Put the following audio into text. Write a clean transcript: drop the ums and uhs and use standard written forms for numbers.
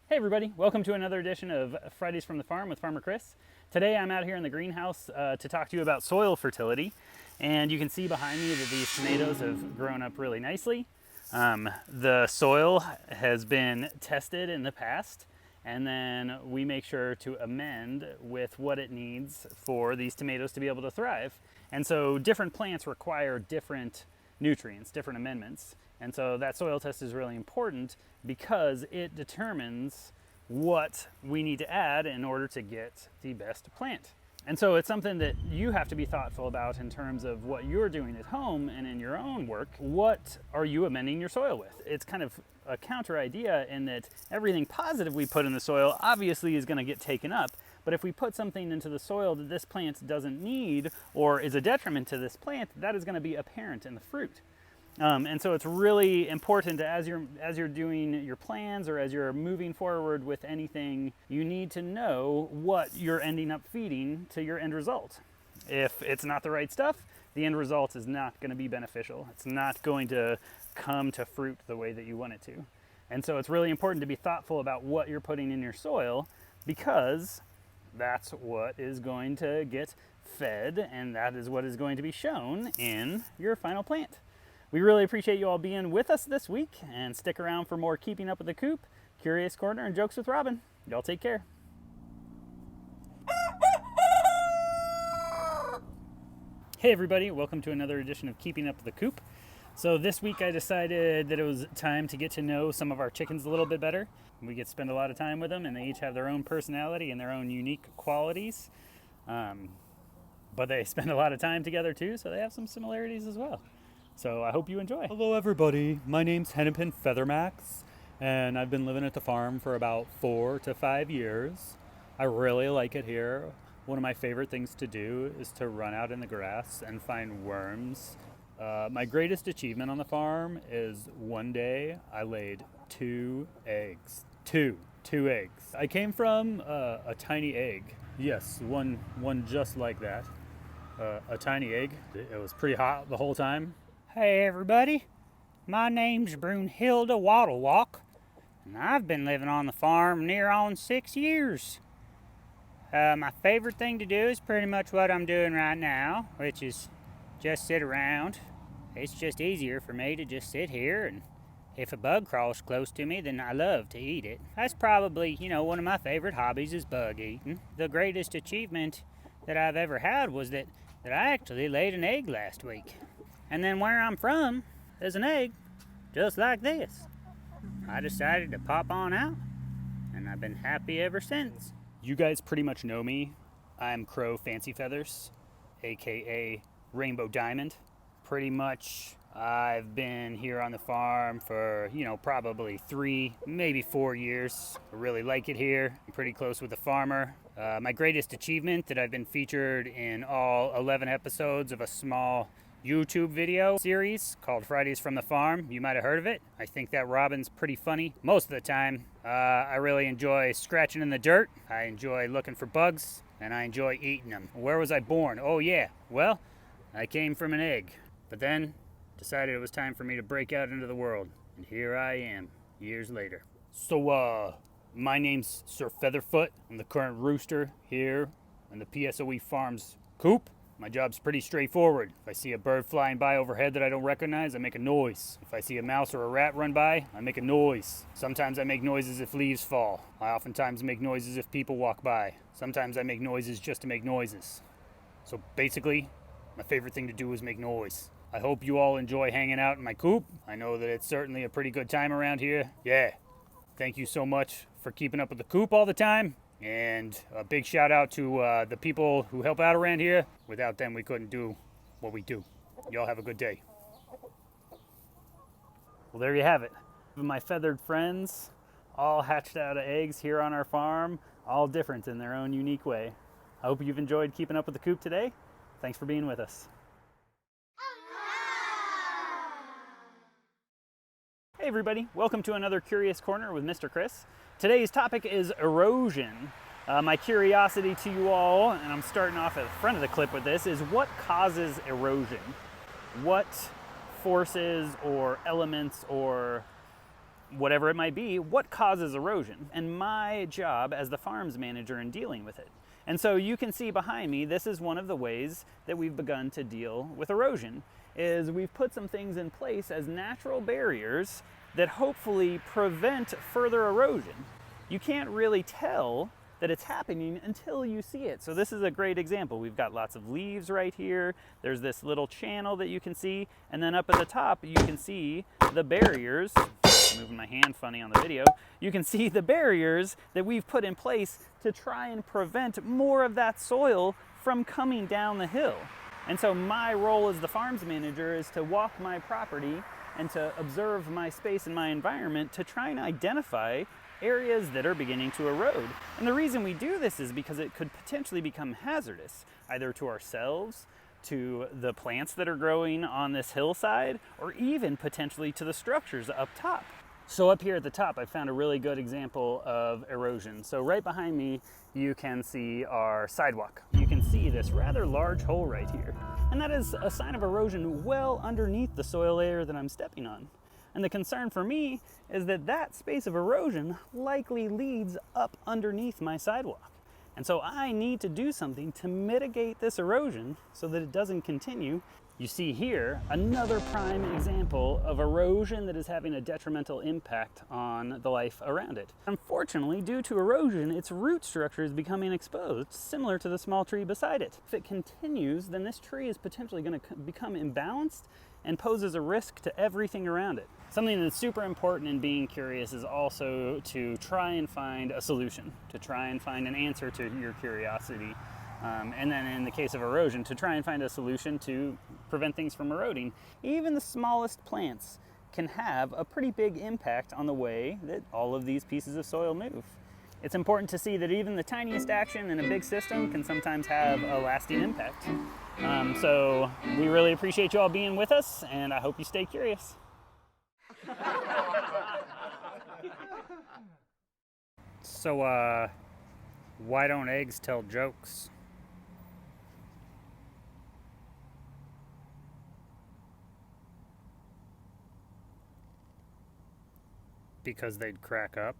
Hey everybody, welcome to another edition of Fridays from the Farm with Farmer Chris. Today I'm out here in the greenhouse to talk to you about soil fertility. And you can see behind me that these tomatoes have grown up really nicely. The soil has been tested in the past, and then we make sure to amend with what it needs for these tomatoes to be able to thrive. And so different plants require different nutrients, different amendments. And so that soil test is really important because it determines what we need to add in order to get the best plant. And so it's something that you have to be thoughtful about in terms of what you're doing at home and in your own work. What are you amending your soil with? It's kind of a counter idea in that everything positive we put in the soil obviously is going to get taken up. But if we put something into the soil that this plant doesn't need or is a detriment to this plant, that is going to be apparent in the fruit. And so it's really important to, as you're doing your plans or as you're moving forward with anything, you need to know what you're ending up feeding to your end result. If it's not the right stuff, the end result is not going to be beneficial. It's not going to come to fruit the way that you want it to. And so it's really important to be thoughtful about what you're putting in your soil, because that's what is going to get fed and that is what is going to be shown in your final plant. We really appreciate you all being with us this week, and stick around for more Keeping Up with the Coop, Curious Corner, and Jokes with Robin. Y'all take care. Hey everybody, welcome to another edition of Keeping Up with the Coop. So this week I decided that it was time to get to know some of our chickens a little bit better. We get to spend a lot of time with them, and they each have their own personality and their own unique qualities. But they spend a lot of time together too, so they have some similarities as well. So I hope you enjoy. Hello everybody, my name's Hennepin Feathermax, and I've been living at the farm for about 4 to 5 years. I really like it here. One of my favorite things to do is to run out in the grass and find worms. My greatest achievement on the farm is one day I laid 2 eggs. Two eggs. I came from a tiny egg. Yes, one just like that. A tiny egg. It was pretty hot the whole time. Hey everybody, my name's Brunhilde Waddlewalk, and I've been living on the farm near on 6 years. My favorite thing to do is pretty much what I'm doing right now, which is just sit around. It's just easier for me to just sit here, and if a bug crawls close to me, then I love to eat it. That's probably, one of my favorite hobbies is bug eating. The greatest achievement that I've ever had was that I actually laid an egg last week. And then where I'm from, there's an egg just like this. I decided to pop on out, and I've been happy ever since. You guys pretty much know me. I'm Crow Fancy Feathers, aka Rainbow Diamond. Pretty much I've been here on the farm for, probably 3, maybe 4 years. I really like it here. I'm pretty close with the farmer. My greatest achievement that I've been featured in all 11 episodes of a small YouTube video series called Fridays from the Farm. You might have heard of it. I think that Robin's pretty funny most of the time. I really enjoy scratching in the dirt. I enjoy looking for bugs, and I enjoy eating them. Where was I born? Oh yeah, well, I came from an egg, but then decided it was time for me to break out into the world, and here I am, years later. So, my name's Sir Featherfoot. I'm the current rooster here in the PSOE Farms coop. My job's pretty straightforward. If I see a bird flying by overhead that I don't recognize, I make a noise. If I see a mouse or a rat run by, I make a noise. Sometimes I make noises if leaves fall. I oftentimes make noises if people walk by. Sometimes I make noises just to make noises. So basically, my favorite thing to do is make noise. I hope you all enjoy hanging out in my coop. I know that it's certainly a pretty good time around here. Yeah. Thank you so much for keeping up with the coop all the time. And a big shout out to the people who help out around here. Without them, we couldn't do what we do. Y'all have a good day. Well, there you have it. My feathered friends all hatched out of eggs here on our farm, all different in their own unique way. I hope you've enjoyed keeping up with the coop today. Thanks for being with us. Hey everybody, welcome to another Curious Corner with Mr. Chris. Today's topic is erosion. My curiosity to you all, and I'm starting off at the front of the clip with this, is what causes erosion? What forces or elements or whatever it might be, what causes erosion, and my job as the farms manager in dealing with it. And so you can see behind me, this is one of the ways that we've begun to deal with erosion, is we've put some things in place as natural barriers that hopefully prevent further erosion. You can't really tell that it's happening until you see it. So this is a great example. We've got lots of leaves right here. There's this little channel that you can see, and then up at the top you can see the barriers. I'm moving my hand funny on the video. You can see the barriers that we've put in place to try and prevent more of that soil from coming down the hill. And so my role as the farms manager is to walk my property and to observe my space and my environment to try and identify areas that are beginning to erode. And the reason we do this is because it could potentially become hazardous, either to ourselves, to the plants that are growing on this hillside, or even potentially to the structures up top. So up here at the top, I found a really good example of erosion. So right behind me, you can see our sidewalk. You can see this rather large hole right here. And that is a sign of erosion well underneath the soil layer that I'm stepping on. And the concern for me is that that space of erosion likely leads up underneath my sidewalk. And so I need to do something to mitigate this erosion so that it doesn't continue. You see here another prime example of erosion that is having a detrimental impact on the life around it. Unfortunately, due to erosion, its root structure is becoming exposed, similar to the small tree beside it. If it continues, then this tree is potentially going to become imbalanced and poses a risk to everything around it. Something that's super important in being curious is also to try and find a solution, to try and find an answer to your curiosity. And then in the case of erosion, to try and find a solution to prevent things from eroding. Even the smallest plants can have a pretty big impact on the way that all of these pieces of soil move. It's important to see that even the tiniest action in a big system can sometimes have a lasting impact. So we really appreciate you all being with us, and I hope you stay curious. So, why don't eggs tell jokes? Because they'd crack up.